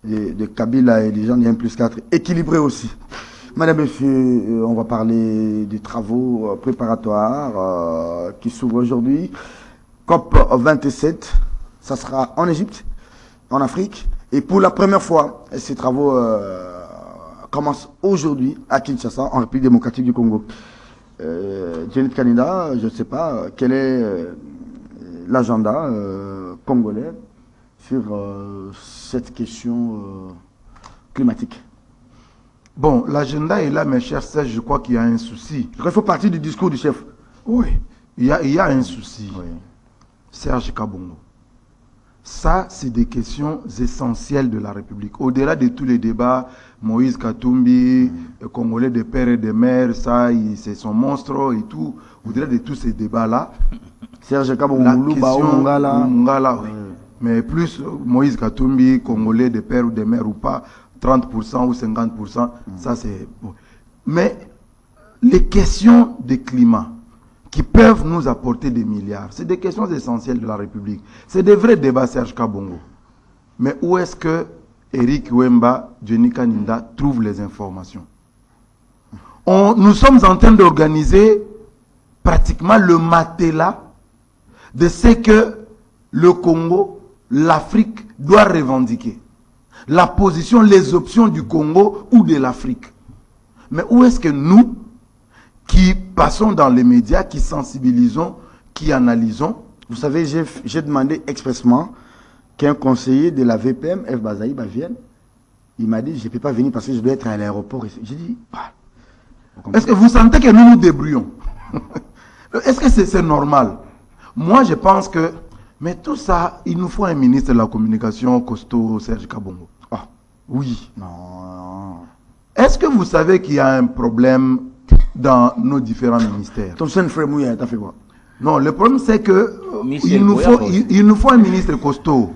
de Kabila et des gens du 1+4, équilibré aussi. Madame, Monsieur, on va parler des travaux préparatoires qui s'ouvrent aujourd'hui. COP 27, ça sera en Égypte, en Afrique. Et pour la première fois, ces travaux commencent aujourd'hui à Kinshasa, en République démocratique du Congo. Jenny Kanida, je ne sais pas, quel est l'agenda congolais sur cette question climatique? Bon, l'agenda est là, mes chers Serge, je crois qu'il y a un souci. Il faut partir du discours du chef. Oui, il y a un souci. Oui. Serge Kabongo. Ça, c'est des questions essentielles de la République. Au-delà de tous les débats, Moïse Katumbi, Congolais de père et de mère, ça, c'est son monstre et tout. Au-delà de tous ces débats-là, Serge Kabongo, Mungala, oui. Mais plus Moïse Katumbi, Congolais de père ou de mère ou pas, 30% ou 50%, ça c'est bon. Mais les questions de climat qui peuvent nous apporter des milliards, c'est des questions essentielles de la République. C'est des vrais débats, Serge Kabongo. Mais où est-ce que Eric Wemba, Jenny Kaninda trouvent les informations? Nous sommes en train d'organiser pratiquement le matelas de ce que le Congo, l'Afrique doit revendiquer. La position, les options du Congo ou de l'Afrique. Mais où est-ce que nous, qui passons dans les médias, qui sensibilisons, qui analysons? Vous savez, j'ai demandé expressement qu'un conseiller de la VPM, F. Bazaïba, vienne. Il m'a dit, je ne peux pas venir parce que je dois être à l'aéroport. J'ai dit, est-ce que vous sentez que nous nous débrouillons? Est-ce que c'est normal? Moi, je pense que, mais tout ça, il nous faut un ministre de la communication costaud, Serge Kabongo. Ah, oui. Non. Est-ce que vous savez qu'il y a un problème dans nos différents ministères? Ton seul frère Mouya, t'as fait quoi? Non, le problème c'est que il nous faut un ministre costaud.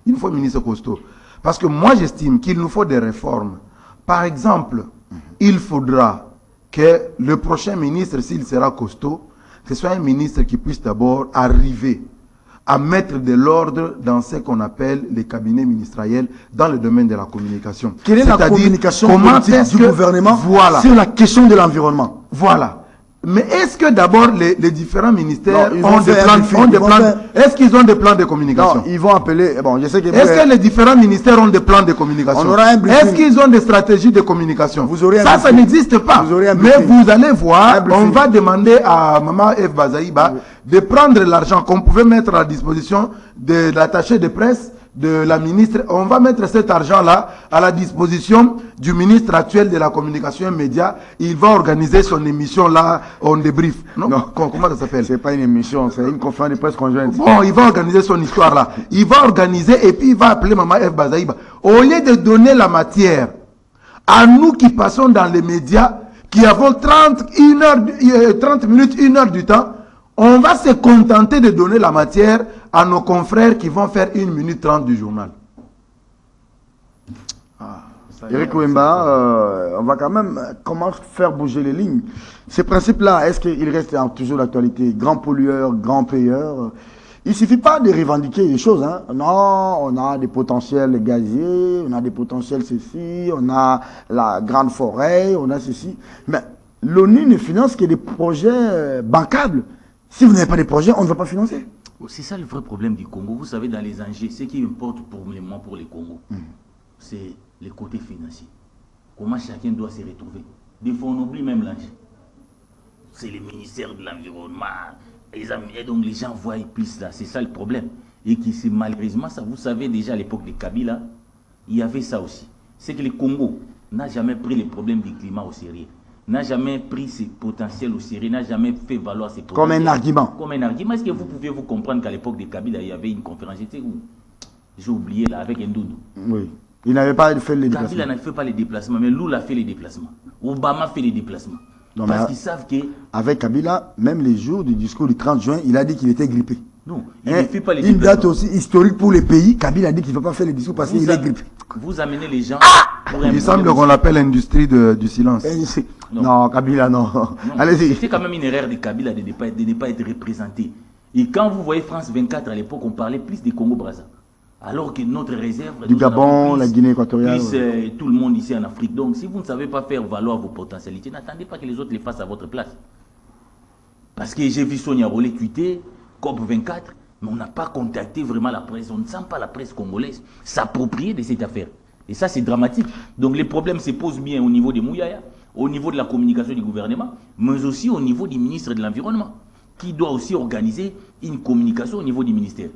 Il nous faut un ministre costaud. Parce que moi, j'estime qu'il nous faut des réformes. Par exemple, il faudra que le prochain ministre, s'il sera costaud, que ce soit un ministre qui puisse d'abord arriver à mettre de l'ordre dans ce qu'on appelle les cabinets ministériels dans le domaine de la communication. Quelle est la communication politique du gouvernement sur la question de l'environnement? Voilà. Mais est-ce que d'abord les différents ministères ont des plans, est-ce qu'ils ont des plans de communication? Non, ils vont appeler, bon, je sais que... Est-ce que les différents ministères ont des plans de communication? Est-ce qu'ils ont des stratégies de communication? Vous aurez ça n'existe pas. Mais vous allez voir, on va demander à Maman F. Bazaïba de prendre l'argent qu'on pouvait mettre à la disposition de l'attaché de presse, de la ministre. On va mettre cet argent-là à la disposition du ministre actuel de la communication et médias. Il va organiser son émission-là, on débrief. Non, comment ça s'appelle? C'est pas une émission, c'est une conférence de presse conjointe. Bon, il va organiser son histoire-là. Il va organiser et puis il va appeler Maman F. Bazaïba. Au lieu de donner la matière à nous qui passons dans les médias, qui avons 30 minutes, 1 heure du temps, on va se contenter de donner la matière à nos confrères qui vont faire 1 minute 30 du journal. Eric Wemba, on va quand même comment faire bouger les lignes. Ces principes-là, est-ce qu'ils restent toujours d'actualité? Grand pollueur, grand payeur. Il ne suffit pas de revendiquer les choses. Hein. Non, on a des potentiels gaziers, on a des potentiels ceci, on a la grande forêt, on a ceci. Mais l'ONU ne finance que des projets bancables. Si vous n'avez pas de projets, on ne va pas financer. C'est ça le vrai problème du Congo. Vous savez, dans les enjeux, ce qui importe pour les Congos, c'est les côtés financiers. Comment chacun doit se retrouver. Des fois, on oublie même l'enjeu. C'est le ministère de l'Environnement. Et donc, les gens voient plus là. C'est ça le problème. Et qui, c'est malheureusement, ça, vous savez déjà à l'époque de Kabila, il y avait ça aussi. C'est que le Congo n'a jamais pris les problèmes du climat au sérieux. N'a jamais pris ses potentiels au sérieux, n'a jamais fait valoir ses potentiels. Comme un argument. Comme un argument. Est-ce que vous pouvez vous comprendre qu'à l'époque de Kabila, il y avait une conférence, j'ai oublié là, avec Ndoudou. Oui. Il n'avait pas fait les déplacements. Kabila n'a fait pas les déplacements, mais Lula a fait les déplacements. Obama fait les déplacements. Non, parce qu'ils savent que... Avec Kabila, même les jours du discours du 30 juin, il a dit qu'il était grippé. Non, il ne fait pas les une déplacements. date aussi historique pour les pays. Kabila a dit qu'il ne faut pas faire les discours parce qu'il est grippé. Vous amenez les gens... Il semble qu'on l'appelle l'industrie du silence. Non, Kabila, non. Allez-y. C'était quand même une erreur de Kabila de ne pas être représenté. Et quand vous voyez France 24, à l'époque, on parlait plus des Congo-Brazza. Alors que notre réserve... Du Gabon, la Guinée équatoriale. Plus tout le monde ici en Afrique. Donc, si vous ne savez pas faire valoir vos potentialités, n'attendez pas que les autres les fassent à votre place. Parce que j'ai vu Sonia Rolé tweeter, COP24, mais on n'a pas contacté vraiment la presse. On ne sent pas la presse congolaise s'approprier de cette affaire. Et ça, c'est dramatique. Donc, les problèmes se posent bien au niveau des Mouyaya, au niveau de la communication du gouvernement, mais aussi au niveau du ministre de l'Environnement, qui doit aussi organiser une communication au niveau du ministère.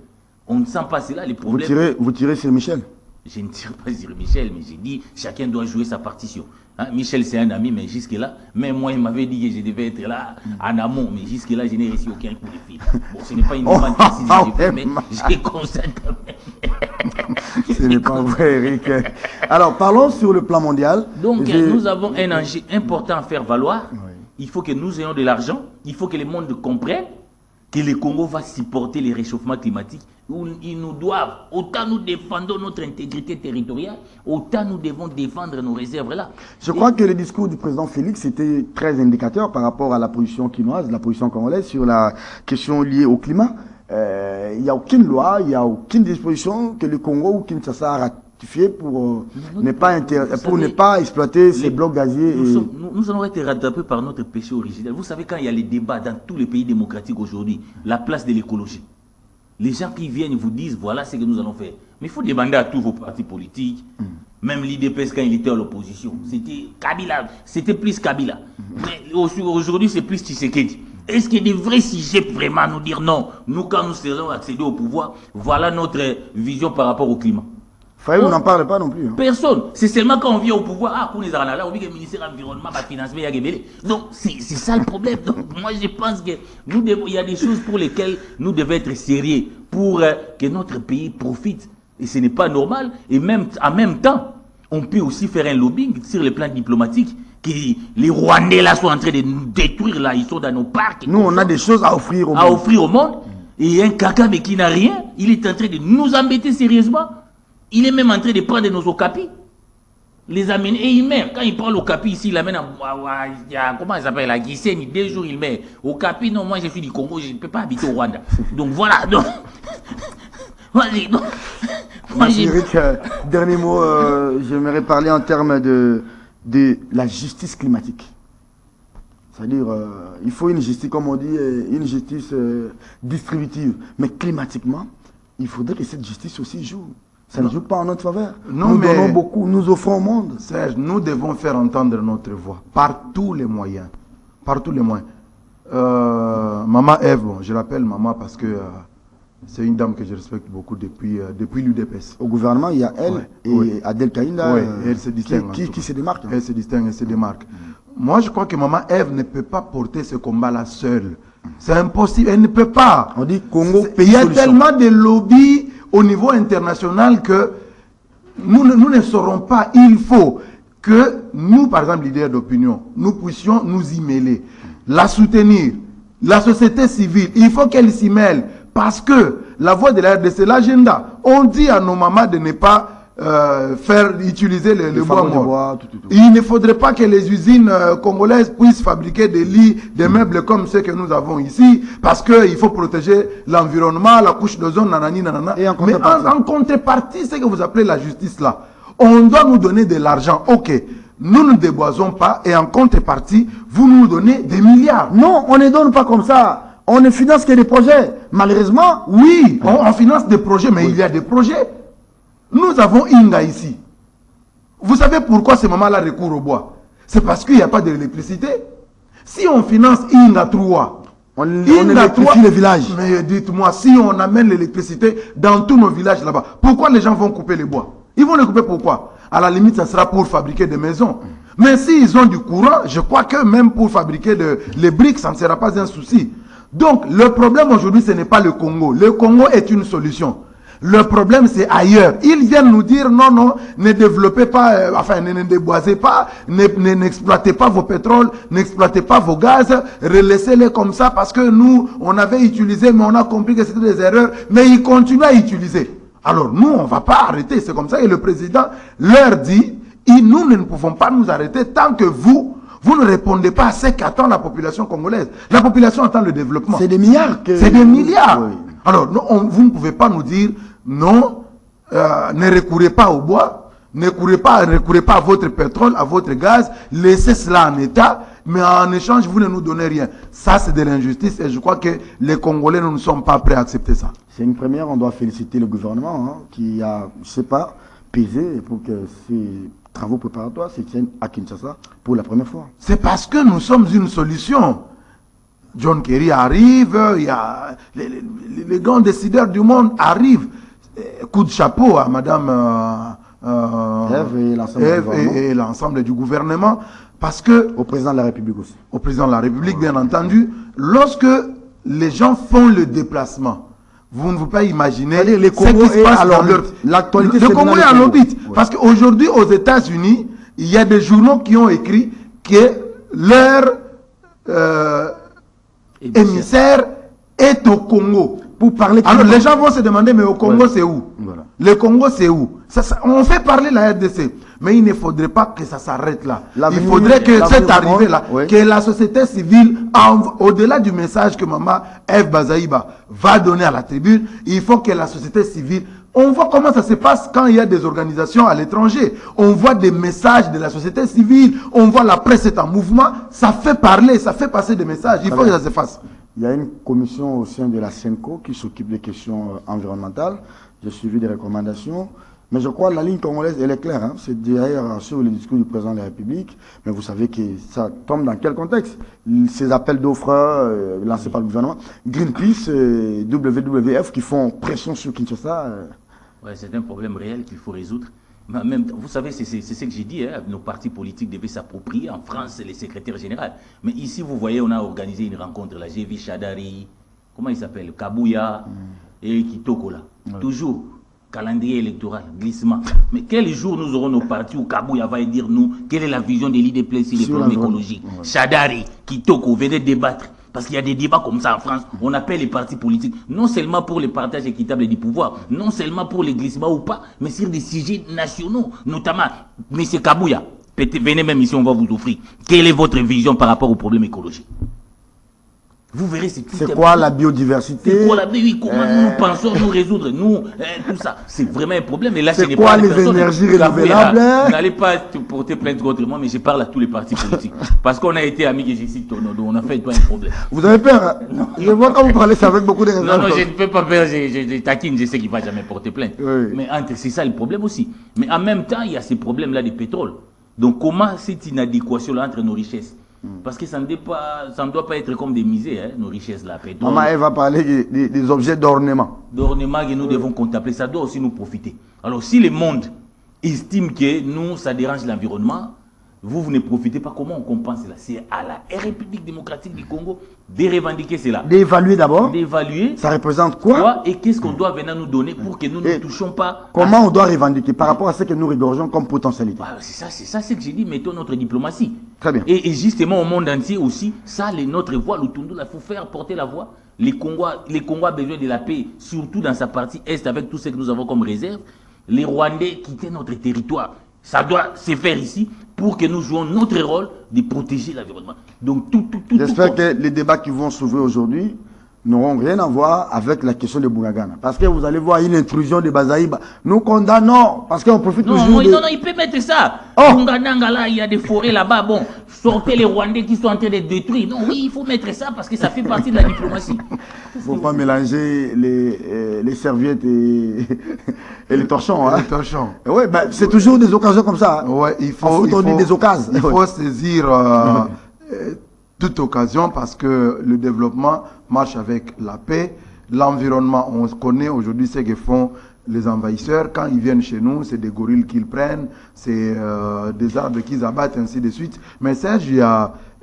On ne sent pas cela, les problèmes... Vous tirez sur Michel? Je ne tire pas sur Michel, mais j'ai dit chacun doit jouer sa partition. Hein? Michel, c'est un ami, mais jusque-là, même moi, il m'avait dit que je devais être là en amont, mais jusque-là, je n'ai reçu aucun coup de fil. Bon, ce n'est pas une demande précise que j'ai fait, mais j'ai constaté. Ce n'est pas vrai, Eric. Alors, parlons sur le plan mondial. Donc, nous avons un enjeu important à faire valoir. Oui. Il faut que nous ayons de l'argent. Il faut que le monde comprenne que le Congo va supporter les réchauffements climatiques. Ils nous doivent, autant nous défendons notre intégrité territoriale, autant nous devons défendre nos réserves là. Je crois que le discours du président Félix était très indicateur par rapport à la position quinoise, la position congolaise sur la question liée au climat. Il n'y a aucune loi, il n'y a aucune disposition que le Congo ou Kinshasa a ratifié pour ne pas exploiter ces blocs gaziers. Nous allons être rattrapés par notre péché originel. Vous savez, quand il y a les débats dans tous les pays démocratiques aujourd'hui, la place de l'écologie. Les gens qui viennent vous disent, voilà ce que nous allons faire. Mais il faut demander à tous vos partis politiques, même l'IDPS quand il était à l'opposition. C'était Kabila, c'était plus Kabila. Mais aujourd'hui, c'est plus Tshisekedi. Est-ce qu'il y a des vrais sujets vraiment à nous dire non? Nous, quand nous serons accédés au pouvoir, voilà notre vision par rapport au climat. Faye, on n'en parle pas non plus. Hein. Personne. C'est seulement quand on vient au pouvoir, pour les Aranala, on dit que le ministère de l'Environnement va financer Yagebele. Donc, c'est ça le problème. Donc, moi, je pense que il y a des choses pour lesquelles nous devons être sérieux pour que notre pays profite. Et ce n'est pas normal. Et même, en même temps, on peut aussi faire un lobbying sur le plan diplomatique. Que les Rwandais là sont en train de nous détruire là. Ils sont dans nos parcs. Nous, on a des choses à offrir au monde. Et un caca, mais qui n'a rien, il est en train de nous embêter sérieusement. Il est même en train de prendre nos okapis, les amener, et il met, quand il prend l'okapi ici, il l'amène à, comment il s'appelle, à Gisenyi, 2 jours il met. Okapi, non, moi je suis du Congo, je ne peux pas habiter au Rwanda. Donc voilà, donc, Eric, dernier mot, j'aimerais parler en termes de la justice climatique. C'est-à-dire, il faut une justice, comme on dit, une justice distributive, mais climatiquement, il faudrait que cette justice aussi joue. Ça ne joue pas en notre faveur. Nous donnons beaucoup, nous offrons au monde. Serge, nous devons faire entendre notre voix par tous les moyens. Par tous les moyens. Maman Ève, bon, je l'appelle maman parce que C'est une dame que je respecte beaucoup depuis l'UDPS. Au gouvernement, il y a elle et Adel Kaïnda elle se distingue qui se démarque. Elle se distingue, elle se démarque. Moi, je crois que maman Ève ne peut pas porter ce combat-là seule. C'est impossible, elle ne peut pas. On dit Congo, pays il y a solution. tellement de lobbies au niveau international que nous ne saurons pas. Il faut que nous, par exemple, leaders d'opinion, nous puissions nous y mêler, la soutenir. La société civile, il faut qu'elle s'y mêle parce que la voix de la RDC, l'agenda, on dit à nos mamans de ne pas utiliser le bois mort. Il ne faudrait pas que les usines congolaises puissent fabriquer des lits, des meubles comme ceux que nous avons ici, parce qu'il faut protéger l'environnement, la couche d'ozone, nanani, nanana. Mais en contrepartie, c'est que vous appelez la justice là. On doit nous donner de l'argent, ok. Nous ne déboisons pas et en contrepartie, vous nous donnez des milliards. Non, on ne donne pas comme ça. On ne finance que des projets. Malheureusement, oui, on finance des projets, mais il y a des projets. Nous avons Inga ici. Vous savez pourquoi ces mamans-là recourent au bois? C'est parce qu'il n'y a pas d'électricité. Si on finance Inga 3, on électrifie les villages. Mais dites-moi, si on amène l'électricité dans tous nos villages là-bas, pourquoi les gens vont couper les bois? Ils vont les couper pourquoi? À la limite, ça sera pour fabriquer des maisons. Mais s'ils ont du courant, je crois que même pour fabriquer les briques, ça ne sera pas un souci. Donc, le problème aujourd'hui, ce n'est pas le Congo. Le Congo est une solution. Le problème, c'est ailleurs. Ils viennent nous dire, non, non, ne développez pas, ne déboisez pas, n'exploitez pas vos pétroles, n'exploitez pas vos gaz, laissez-les comme ça parce que nous, on avait utilisé, mais on a compris que c'était des erreurs, mais ils continuent à utiliser. Alors, nous, on ne va pas arrêter. C'est comme ça que le président leur dit, nous ne pouvons pas nous arrêter tant que vous ne répondez pas à ce qu'attend la population congolaise. La population attend le développement. C'est des milliards. C'est des milliards. Oui. Alors, vous ne pouvez pas nous dire, non, ne recourez pas au bois, ne recourez pas à votre pétrole, à votre gaz, laissez cela en état, mais en échange, vous ne nous donnez rien. Ça, c'est de l'injustice et je crois que les Congolais ne sont pas prêts à accepter ça. C'est une première, on doit féliciter le gouvernement qui a, je ne sais pas, pesé pour que ces travaux préparatoires se tiennent à Kinshasa pour la première fois. C'est parce que nous sommes une solution. John Kerry arrive, il y a les grands décideurs du monde arrivent. Coup de chapeau à Madame Ève et l'ensemble du gouvernement. Parce que... Au président de la République aussi. Au président de la République, bien entendu. Lorsque les gens font le déplacement, vous ne pouvez pas imaginer ce qui se passe dans leur... L'actualité, le Congo est à l'orbite. Ouais. Parce qu'aujourd'hui, aux États-Unis, il y a des journaux qui ont écrit que leur émissaire est au Congo. Pour parler. Alors les gens vont se demander, mais au Congo, c'est où? Voilà. Le Congo, c'est où? On fait parler la RDC. Mais il ne faudrait pas que ça s'arrête là. Il faudrait que cette arrivée-là, que la société civile, au-delà du message que Maman Ève Bazaïba va donner à la tribune, il faut que la société civile, on voit comment ça se passe quand il y a des organisations à l'étranger. On voit des messages de la société civile, on voit la presse est en mouvement, ça fait parler, ça fait passer des messages. Il faut que ça se fasse. Il y a une commission au sein de la CENCO qui s'occupe des questions environnementales. J'ai suivi des recommandations. Mais je crois que la ligne congolaise, elle est claire. Hein. C'est derrière sur le discours du président de la République. Mais vous savez que ça tombe dans quel contexte? Ces appels d'offres lancés par le gouvernement. Greenpeace, WWF qui font pression sur Kinshasa. Ouais, c'est un problème réel qu'il faut résoudre. Mais même, vous savez, c'est ce que j'ai dit. Hein, nos partis politiques devaient s'approprier. En France, c'est les secrétaires généraux. Mais ici, vous voyez, on a organisé une rencontre. Là, j'ai vu Chadari, comment il s'appelle, Kabouya et Kitoko là. Ouais. Toujours. Calendrier électoral, glissement. Mais quel jour nous aurons nos partis où Kabouya va dire nous quelle est la vision de l'IDP sur les problèmes écologiques? Ouais. Chadari, Kitoko, venez débattre. Parce qu'il y a des débats comme ça en France. On appelle les partis politiques, non seulement pour le partage équitable du pouvoir, non seulement pour les glissements ou pas, mais sur des sujets nationaux. Notamment, M. Kabouya, venez même ici, on va vous offrir. Quelle est votre vision par rapport aux problèmes écologiques? Vous verrez, c'est quoi la biodiversité? C'est quoi la biodiversité? Comment nous pensons nous résoudre, nous, tout ça? C'est vraiment un problème. Et là, c'est quoi les énergies renouvelables? N'allez pas porter plainte contre moi, mais je parle à tous les partis politiques. Parce qu'on a été amis que j'écite Tonodo, on a fait pas un problème. Vous avez peur? Hein? Non. Je vois quand vous parlez ça avec beaucoup de raisons. Non, je ne peux pas peur, je taquine, je sais qu'il ne va jamais porter plainte. Oui. Mais c'est ça le problème aussi. Mais en même temps, il y a ces problèmes-là du pétrole. Donc comment cette inadéquation-là entre nos richesses Parce que ça ne doit pas être comme des musées, hein, nos richesses là. Pétrole, Maman, elle va parler des objets d'ornement. D'ornement que nous devons contempler, ça doit aussi nous profiter. Alors si le monde estime que nous, ça dérange l'environnement, vous ne profitez pas, comment on compense cela? C'est à la République démocratique du Congo de revendiquer cela. D'évaluer d'abord. D'évaluer. Ça représente quoi? Et qu'est-ce qu'on doit venir nous donner pour que nous ne touchions pas. Comment on doit revendiquer par rapport à ce que nous regorgeons comme potentialité? C'est ça ce que j'ai dit, mettons notre diplomatie. Très bien. Et justement au monde entier aussi, ça, notre voix, le Tundu, il faut faire porter la voix. Les Congo ont besoin de la paix, surtout dans sa partie est, avec tout ce que nous avons comme réserve. Les Rwandais quitter notre territoire. Ça doit se faire ici pour que nous jouions notre rôle de protéger l'environnement. Donc tout. J'espère que les débats qui vont s'ouvrir aujourd'hui n'auront rien à voir avec la question de Bounagana. Parce que vous allez voir une intrusion de Bazaïba. Nous condamnons, parce qu'on profite toujours non, il peut mettre ça. Là, il y a des forêts là-bas. Bon, sortez les Rwandais qui sont en train de détruire. Non, oui, il faut mettre ça parce que ça fait partie de la diplomatie. Il ne faut pas mélanger les serviettes et les torchons. Les torchons. Ouais, c'est toujours des occasions comme ça. Ouais, il faut saisir toute occasion parce que le développement marche avec la paix. L'environnement, on connaît aujourd'hui ce que font les envahisseurs. Quand ils viennent chez nous, c'est des gorilles qu'ils prennent, c'est des arbres qu'ils abattent, ainsi de suite. Mais Serge,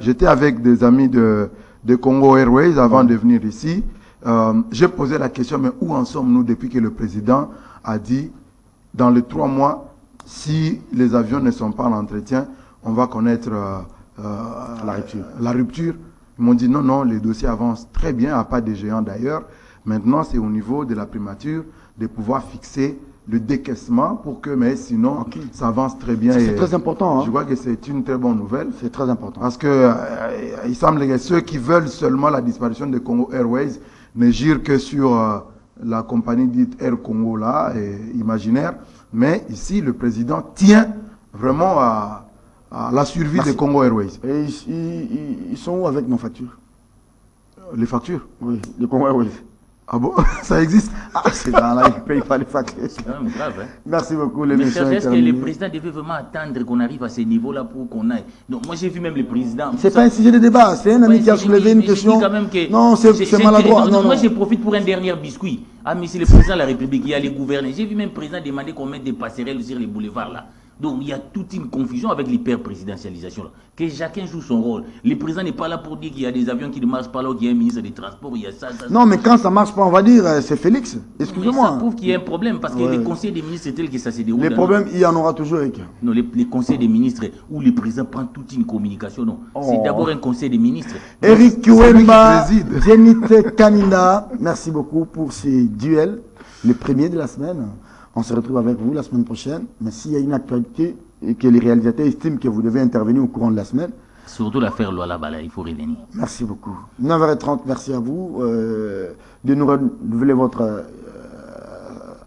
j'étais avec des amis de Congo Airways avant de venir ici. J'ai posé la question, mais où en sommes-nous depuis que le président a dit, dans les 3 mois, si les avions ne sont pas en entretien, on va connaître la rupture. Ils m'ont dit non, les dossiers avancent très bien, à pas des géants d'ailleurs. Maintenant, c'est au niveau de la primature de pouvoir fixer le décaissement pour que, mais sinon, ça avance très bien. C'est très important. Je crois que c'est une très bonne nouvelle. C'est très important. Parce que il semble que ceux qui veulent seulement la disparition de Congo Airways ne girent que sur la compagnie dite Air Congo là, imaginaire. Mais ici, le président tient vraiment à la survie de Congo Airways. Et ils sont où avec nos factures? Les factures? Oui, les Congo Airways. Ah bon? Ça existe? Ces gens-là, ils ne payent pas les factures. C'est quand même grave. Hein? Merci beaucoup, mais est-ce que le président devait vraiment attendre qu'on arrive à ce niveau-là pour qu'on aille? Donc, moi, j'ai vu même le président. C'est pas un sujet de débat, c'est un ami qui a soulevé une question. Non, c'est maladroit. Non, moi, je profite pour un dernier biscuit. Ah, mais c'est le président de la République qui allait gouverner. J'ai vu même le président demander qu'on mette des passerelles sur les boulevards là. Donc il y a toute une confusion avec l'hyper-présidentialisation. Que chacun joue son rôle. Le président n'est pas là pour dire qu'il y a des avions qui ne marchent pas là, qu'il y a un ministre des Transports, il y a ça. Non, mais quand ça ne marche pas, on va dire c'est Félix. Excusez-moi. Ça prouve qu'il y a un problème parce que les conseils des ministres, c'est tel que ça se déroule. Les problèmes, il y en aura toujours avec. Non, les conseils des ministres où le président prend toute une communication, non. C'est d'abord un conseil des ministres. Eric Kiwemba, Zenit Kanina, merci beaucoup pour ces duels, le premier de la semaine. On se retrouve avec vous la semaine prochaine. Mais s'il y a une actualité et que les réalisateurs estiment que vous devez intervenir au courant de la semaine. Surtout l'affaire Loala Bala, il faut revenir. Merci beaucoup. 9h30, merci à vous de nous renouveler votre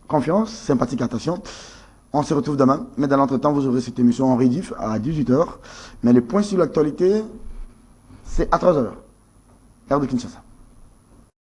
confiance, sympathique attention. On se retrouve demain. Mais dans l'entretemps, vous aurez cette émission en rediff à 18h. Mais le point sur l'actualité, c'est à 3h. Heure de Kinshasa.